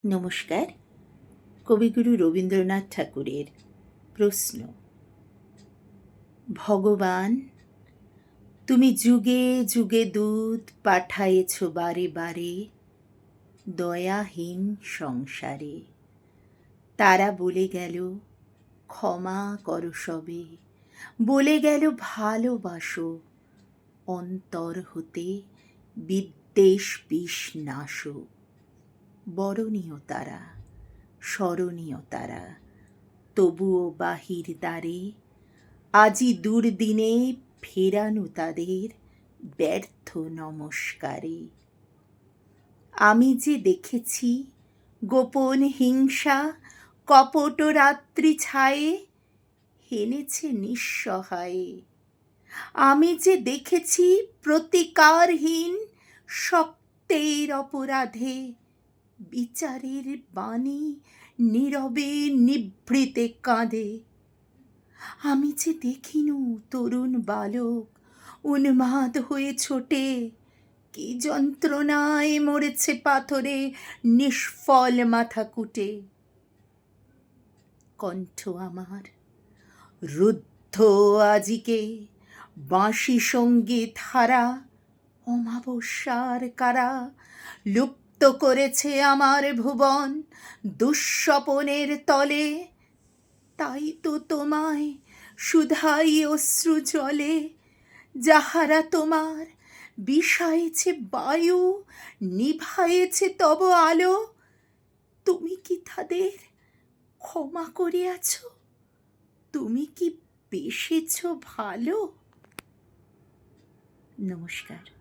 নমস্কার। কবিগুরু রবীন্দ্রনাথ ঠাকুরের প্রশ্ন। ভগবান, তুমি যুগে যুগে দূত পাঠায়েছ বারে বারে দয়াহীন সংসারে। তারা বলে গেল ক্ষমা করো সবে, বলে গেল ভালোবাসো, অন্তর হতে বিদ্বেষ বিষ নাশো। বরণীয় তারা, স্মরণীয় তারা, তবুও বাহির দ্বারে আজি দুর্দিনে ফেরানো তাদের ব্যর্থ নমস্কারে। আমি যে দেখেছি গোপন হিংসা কপট রাত্রি ছায়ে হেনেছে নিঃসহায়ে। আমি যে দেখেছি প্রতিকারহীন শক্তের অপরাধে বিচারের বাণী নীরবে নিভৃতে কাঁদে। আমি যে দেখিনু তরুণ বালক উন্মাদ হয়ে ছোটে, কি যন্ত্রণায় মরেছে পাথরে নিষ্ফল মাথা কুটে। কণ্ঠ আমার রুদ্ধ আজিকে বাঁশি সঙ্গীত হারা অমাবস্যার কারা লুপ্ত করেছে আমার ভুবন দুঃস্বপনের তলে। তাই তো তোমায় শুধাই অশ্রু জলে, যাহারা তোমার বিষায়েছে বায়ু নিভায়েছে তব আলো। তুমি কি তাদের ক্ষমা করিয়াছ? তুমি কি বেসেছ ভালো? নমস্কার।